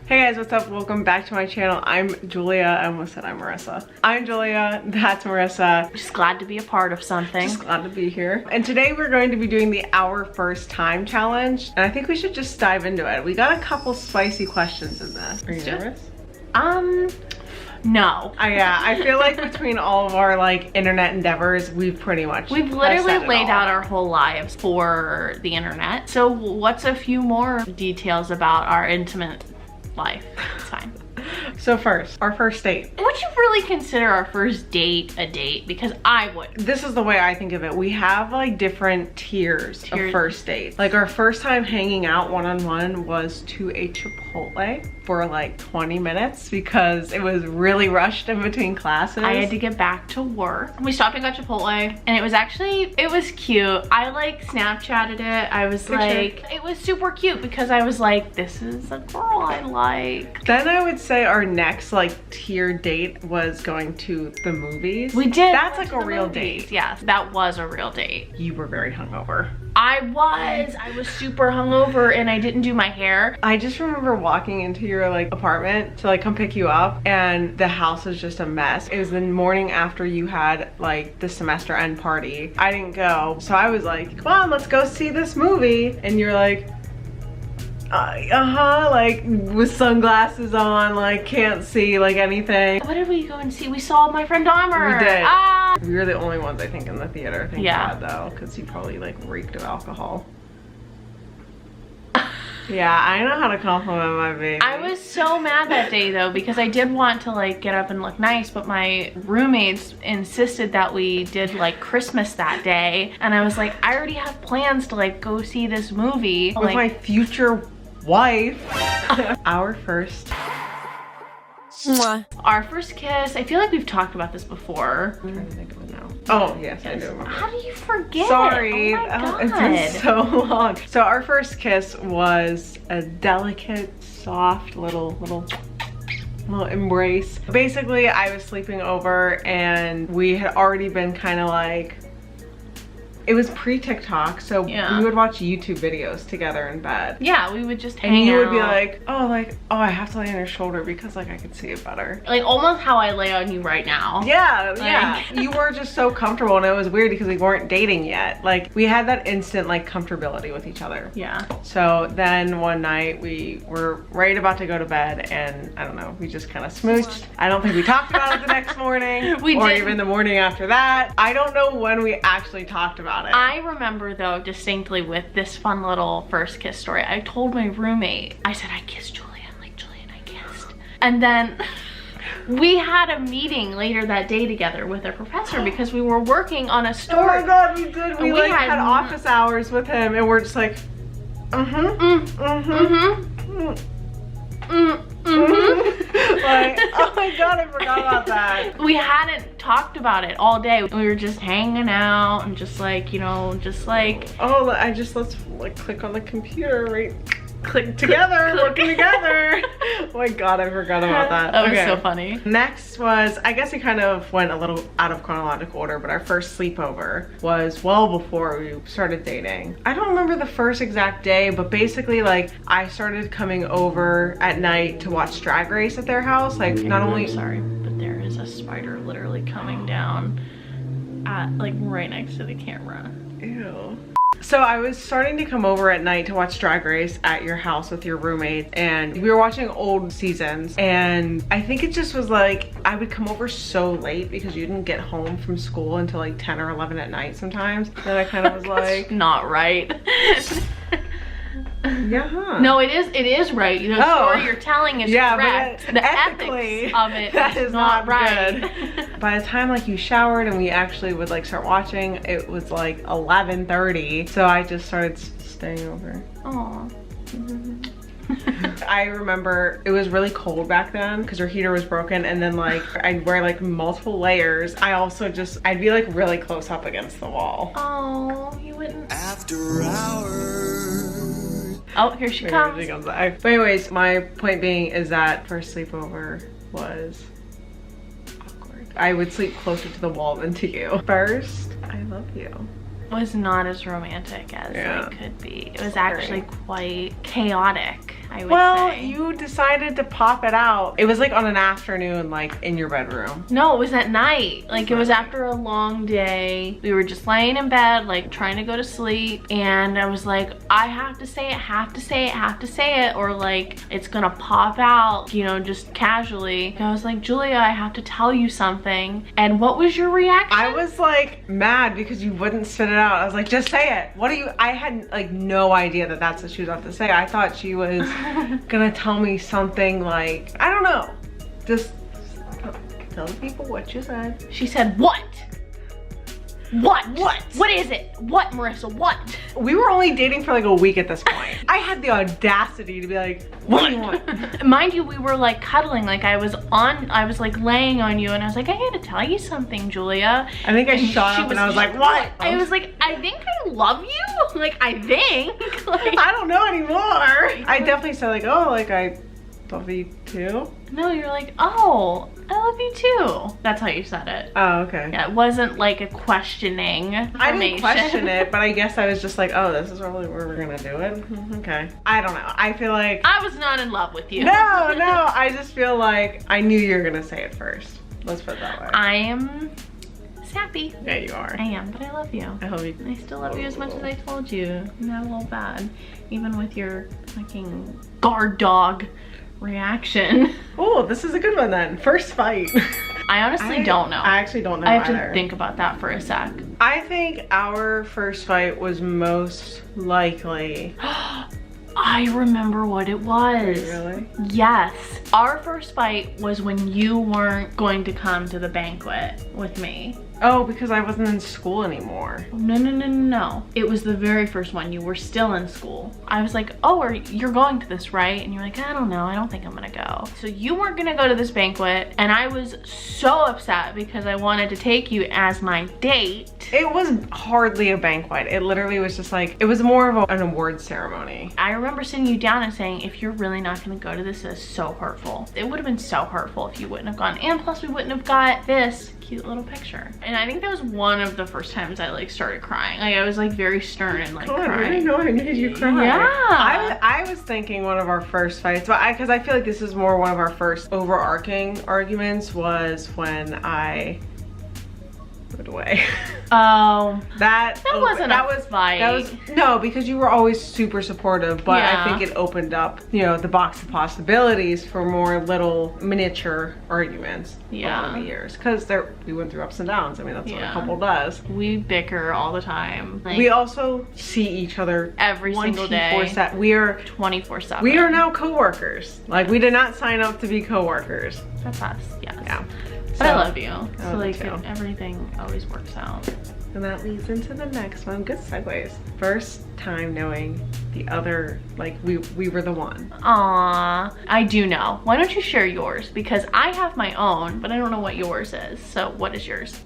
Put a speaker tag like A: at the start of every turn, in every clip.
A: Hey guys, what's up? Welcome back to my channel. I'm Julia. I almost said I'm Marissa. I'm Julia, that's Marissa.
B: Just glad to be a part of something.
A: Just glad to be here. And today we're going to be doing the Our First Time challenge. And I think we should just dive into it. We got a couple spicy questions in this. Are you nervous?
B: No.
A: Yeah, I feel like between all of our like internet endeavors, we've
B: literally laid out our whole lives for the internet. So what's a few more details about our intimate life? It's fine.
A: So first, our first date.
B: Would you really consider our first date a date? Because I would.
A: This is the way I think of it. We have like different tiers of first dates. Like our first time hanging out one-on-one was to a Chipotle for like 20 minutes because it was really rushed in between classes.
B: I had to get back to work. We stopped and got Chipotle and it was cute. I like Snapchatted it. I was like, it was super cute because I was like, this is a girl I like.
A: Then I would say our next like tier date was going to the movies.
B: We did.
A: That's like a real date.
B: Yes, that was a real date.
A: You were very hungover.
B: I was super hungover and I didn't do my hair.
A: I just remember walking into your like apartment to like come pick you up and the house was just a mess. It was the morning after you had like the semester end party. I didn't go, so I was like, come on, let's go see this movie. And you're like, like with sunglasses on, like can't see like anything.
B: What did we go and see? We saw My Friend Dahmer.
A: We did.
B: Ah!
A: We were the only ones I think in the theater. Thank
B: God
A: though, because you probably like reeked of alcohol. Yeah, I know how to compliment my baby.
B: I was so mad that day though because I did want to like get up and look nice, but my roommates insisted that we did like Christmas that day, and I was like, I already have plans to like go see this movie
A: with my future wife. Our first
B: kiss. I feel like we've talked about this before.
A: I'm trying to think of it now. Oh yes, I do remember.
B: How do you forget?
A: Sorry.
B: Oh my God.
A: It's been so long. So our first kiss was a delicate, soft little embrace. Basically, I was sleeping over and we had already been kind of like, it was pre-TikTok, so we would watch YouTube videos together in bed.
B: Yeah, we would just hang out.
A: And you would be like, oh, I have to lay on your shoulder because like I could see it better.
B: Like almost how I lay on you right now.
A: Yeah, yeah. You were just so comfortable and it was weird because we weren't dating yet. Like we had that instant like comfortability with each other.
B: Yeah.
A: So then one night we were right about to go to bed and I don't know, we just kind of smooched. I don't think we talked about it the next morning or even the morning after that. I don't know when we actually talked about it.
B: I remember though distinctly with this fun little first kiss story. I told my roommate, I said, I kissed Julia. I'm like, Julia and I kissed. And then we had a meeting later that day together with a professor because we were working on a story.
A: Oh my God, we did. We like had office hours with him and we're just like, like, oh my God, I forgot about that.
B: We hadn't talked about it all day. We were just hanging out and just like, you know, just like.
A: Oh, let's like click on the computer, right? Click together, working together. Oh my God, I forgot about that.
B: That was so funny.
A: Next was, I guess we kind of went a little out of chronological order, but our first sleepover was well before we started dating. I don't remember the first exact day, but basically like I started coming over at night to watch Drag Race at their house. Like not only,
B: sorry, but there is a spider literally coming down at like right next to the camera.
A: Ew. So I was starting to come over at night to watch Drag Race at your house with your roommate and we were watching old seasons and I think it just was like I would come over so late because you didn't get home from school until like 10 or 11 at night sometimes. Then I kind of was like,
B: not right.
A: Yeah. Huh.
B: No, it is right. You know, the story you're telling is correct.
A: But
B: the ethics of it
A: is not
B: right.
A: Good. By the time like you showered and we actually would like start watching, it was like 11:30. So I just started staying over.
B: Aww.
A: I remember it was really cold back then because our heater was broken and then like I'd wear like multiple layers. I'd be like really close up against the wall.
B: Oh, you wouldn't.
C: After hours.
B: Oh, here she comes.
A: But anyways, my point being is that first sleepover was awkward. I would sleep closer to the wall than to you. First, I love you.
B: was not as romantic as it could be. It was actually quite chaotic, I would say.
A: Well, you decided to pop it out. It was like on an afternoon, like in your bedroom.
B: No, it was at night. Like it was after a long day. We were just laying in bed, like trying to go to sleep. And I was like, I have to say it, have to say it, have to say it. Or like, it's gonna pop out, you know, just casually. I was like, Julia, I have to tell you something. And what was your reaction?
A: I was like mad because you wouldn't spit it out. I was like, just say it. What are you, I had like no idea that that's what she was about to say. I thought she was gonna tell me something like, I don't know. Just tell the people what you said.
B: She said, what? What? What? What is it? What, Marissa? What?
A: We were only dating for like a week at this point. I had the audacity to be like, what do you want?
B: Mind you, we were like cuddling, like I was like laying on you and I was like, I gotta tell you something, Julia.
A: I think I shot up and I was like, what?
B: I was like, I think I love you. Like, I think. Like,
A: I don't know anymore. I definitely said like, oh, like I love you too.
B: No, you're like, oh, I love you too. That's how you said it.
A: Oh, okay.
B: Yeah, it wasn't like a questioning information.
A: I didn't question it, but I guess I was just like, oh, this is probably where we're gonna do it. Okay. I don't know. I feel like
B: I was not in love with you.
A: No, I just feel like I knew you were gonna say it first. Let's put it that way.
B: I am sappy.
A: Yeah, you are.
B: I am, but I love you.
A: I hope you.
B: I still love you as much as I told you. Not a little bad. Even with your fucking guard dog reaction.
A: Oh, this is a good one then. First fight.
B: I honestly don't know.
A: I actually don't know
B: I have
A: either.
B: to think about that for a sec.
A: I think our first fight was most likely.
B: I remember what it was.
A: Really?
B: Yes. Our first fight was when you weren't going to come to the banquet with me.
A: Oh, because I wasn't in school anymore.
B: No. It was the very first one. You were still in school. I was like, oh, you're going to this, right? And you're like, I don't know. I don't think I'm gonna go. So you weren't gonna go to this banquet. And I was so upset because I wanted to take you as my date.
A: It was hardly a banquet. It literally was just like, it was more of an award ceremony.
B: I remember sitting you down and saying, if you're really not gonna go to this, it's so hurtful. It would have been so hurtful if you wouldn't have gone. And plus we wouldn't have got this cute little picture. And I think that was one of the first times I like started crying. Like I was like very stern and like crying.
A: I didn't know I made you cry.
B: Yeah.
A: I was thinking one of our first fights, but because I feel like this is more one of our first overarching arguments was when I put away.
B: Oh,
A: that
B: wasn't a fight.
A: That was no, because you were always super supportive, but
B: Yeah.
A: I think it opened up, you know, the box of possibilities for more little miniature arguments
B: Yeah.
A: over the years. Because we went through ups and downs. I mean, that's what a
B: Yeah.
A: couple does.
B: We bicker all the time. Like,
A: We also see each other
B: every single day.
A: 24/7. We are
B: 24/7.
A: We are now coworkers. Like we did not sign up to be coworkers.
B: That's us, yes.
A: Yeah.
B: But I love you.
A: I
B: So
A: love
B: like
A: you too.
B: everything always works out.
A: And that leads into the next one. Good segues. First time knowing the other, like we were the one.
B: Aw, I do know. Why don't you share yours? Because I have my own, but I don't know what yours is. So what is yours?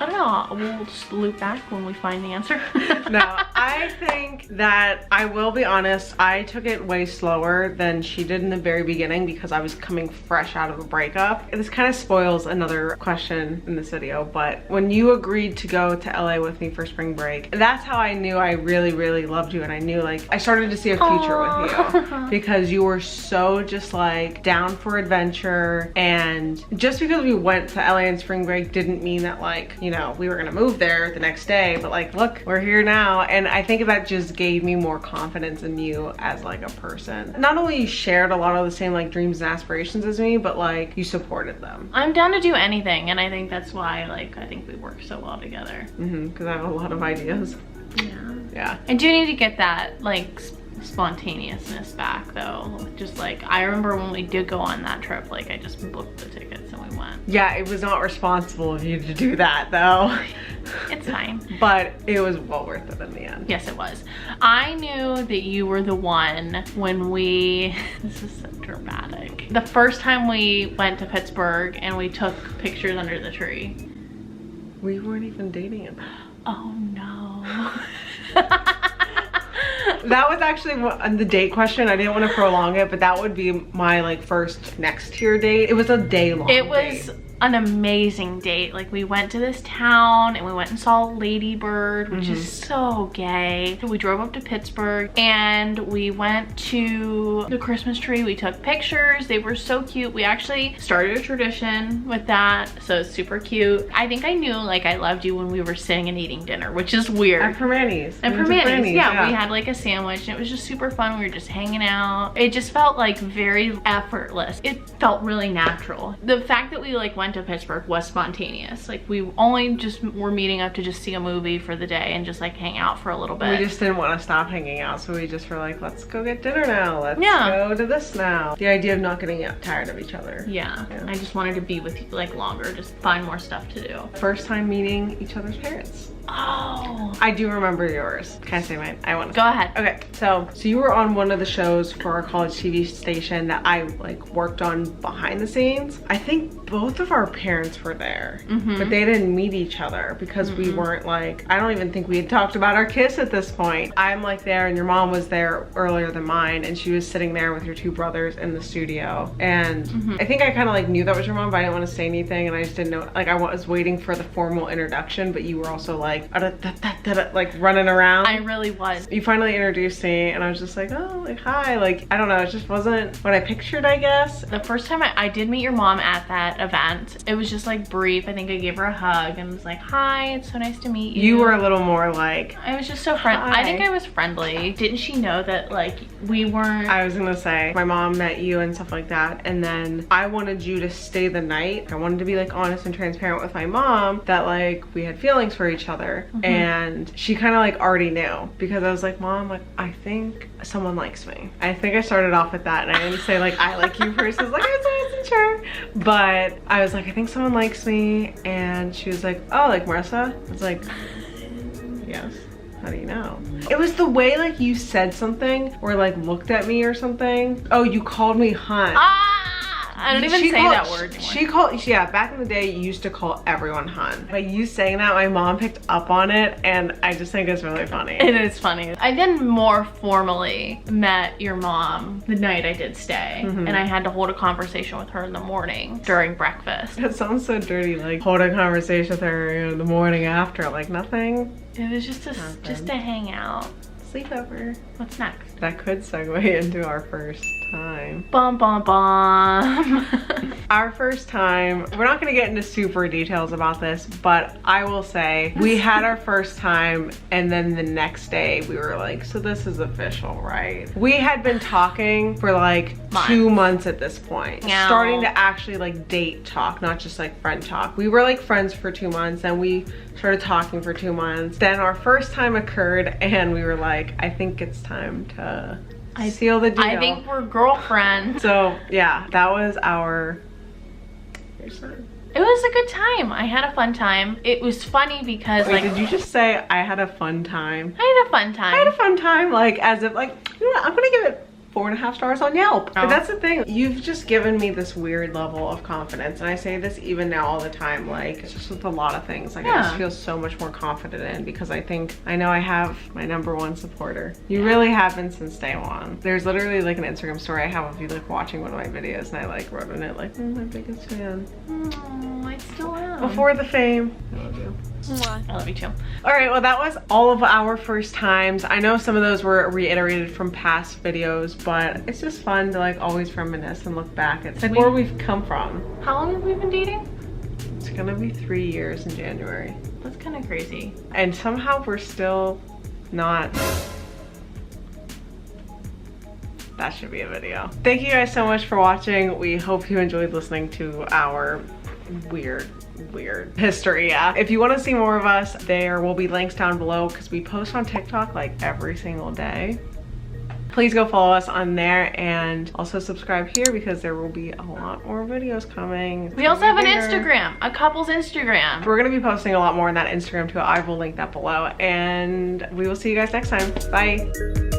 B: I don't know. We'll just loop back when we find the answer.
A: No, I think that I will be honest, I took it way slower than she did in the very beginning because I was coming fresh out of a breakup. This kind of spoils another question in this video, but when you agreed to go to LA with me for spring break, that's how I knew I really, really loved you, and I knew like I started to see a future with you because you were so just like down for adventure. And just because we went to LA in spring break didn't mean that like, you know, we were gonna move there the next day, but like look, we're here now. And I think that just gave me more confidence in you as like a person. Not only you shared a lot of the same like dreams and aspirations as me, but like you supported them.
B: I'm down to do anything, and I think that's why like I think we work so well together.
A: Because I have a lot of ideas. Yeah.
B: I do need to get that like spontaneousness back though. Just like I remember when we did go on that trip, like I just booked the tickets and we went.
A: Yeah, it was not responsible of you to do that though.
B: It's fine.
A: But it was well worth it in the end.
B: Yes, it was. I knew that you were the one when we, this is so dramatic. The first time we went to Pittsburgh and we took pictures under the tree.
A: We weren't even dating it.
B: Oh no.
A: That was actually the date question. I didn't want to prolong it, but that would be my like first next tier date. It was a day long.
B: It was an amazing date. Like we went to this town and we went and saw Lady Bird, which is so gay. We drove up to Pittsburgh and we went to the Christmas tree. We took pictures. They were so cute. We actually started a tradition with that, so it's super cute. I think I knew like I loved you when we were sitting and eating dinner, which is weird.
A: At Permanis.
B: And Permanis, yeah. We had like a sandwich and it was just super fun. We were just hanging out. It just felt like very effortless. It felt really natural. The fact that we like went to Pittsburgh was spontaneous. Like we only just were meeting up to just see a movie for the day and just like hang out for a little bit.
A: We just didn't want to stop hanging out, so we just were like, let's go get dinner now. Let's go to this now. The idea of not getting tired of each other.
B: Yeah. I just wanted to be with you like longer, just find more stuff to do.
A: First time meeting each other's parents.
B: Oh.
A: I do remember yours. Can I say mine? I want to.
B: Go ahead.
A: Okay, so you were on one of the shows for our college TV station that I like worked on behind the scenes. I think both of our parents were there, but they didn't meet each other because we weren't like, I don't even think we had talked about our kiss at this point. I'm like there and your mom was there earlier than mine and she was sitting there with your two brothers in the studio. And I think I kind of like knew that was your mom, but I didn't want to say anything and I just didn't know, like I was waiting for the formal introduction, but you were also like like running around.
B: I really was.
A: You finally introduced me and I was just like, oh, like hi, like I don't know, it just wasn't what I pictured, I guess.
B: The first time I did meet your mom at that event, it was just like brief. I think I gave her a hug and was like, hi, it's so nice to meet you.
A: You were a little more like,
B: I was just so friendly. I think I was friendly. Didn't she know that like we weren't?
A: I was gonna say my mom met you and stuff like that, and then I wanted you to stay the night. I wanted to be like honest and transparent with my mom that like we had feelings for each other. And she kind of like already knew because I was like, Mom, like I think someone likes me. I think I started off with that and I didn't say like I like you first. I was like, I wasn't sure, but I was like, I think someone likes me. And she was like, oh, like Marissa? I was like, yes. How do you know? It was the way like you said something or like looked at me or something. Oh, you called me hun.
B: I don't even say that word anymore.
A: Yeah, back in the day, you used to call everyone hun. But you saying that, my mom picked up on it, and I just think it's really funny.
B: It is funny. I then more formally met your mom the night I did stay, and I had to hold a conversation with her in the morning during breakfast.
A: That sounds so dirty, like hold a conversation with her in the morning after, like nothing.
B: It was just to hang out.
A: Sleepover.
B: What's next?
A: That could segue into our first time.
B: Bum bum bum.
A: Our first time, we're not gonna get into super details about this, but I will say we had our first time and then the next day we were like, so this is official, right? We had been talking for like 2 months at this point.
B: Yeah.
A: Starting to actually like date talk, not just like friend talk. We were like friends for 2 months and we started talking for 2 months. Then our first time occurred and we were like, I think it's time to seal the deal.
B: I think we're girlfriends.
A: So yeah, that was our first time.
B: It was a good time. I had a fun time. It was funny because
A: Wait,
B: like,
A: did you just say I had a fun time?
B: I had a fun time.
A: I had a fun time, like as if like, you know what, I'm gonna give it 4.5 stars on Yelp. But that's the thing, you've just given me this weird level of confidence, and I say this even now all the time, like it's just with a lot of things, like I just feel so much more confident in, because I think I know I have my #1 supporter. You really have been since day one. There's literally like an Instagram story I have of you like watching one of my videos, and I like wrote in it like, my biggest fan.
B: Oh, I still am.
A: Before the fame. I love you.
B: I love you too.
A: All right, well that was all of our first times. I know some of those were reiterated from past videos, but it's just fun to like always reminisce and look back at like where we've come from.
B: How long have we been dating?
A: It's gonna be 3 years in January.
B: That's kind of crazy.
A: And somehow we're still not. That should be a video. Thank you guys so much for watching. We hope you enjoyed listening to our weird history. Yeah, if you want to see more of us, there will be links down below because we post on TikTok like every single day. Please go follow us on there and also subscribe here because there will be a lot more videos coming.
B: We also have an Instagram, a couple's Instagram.
A: We're gonna be posting a lot more on that Instagram too. I will link that below, and we will see you guys next time. Bye.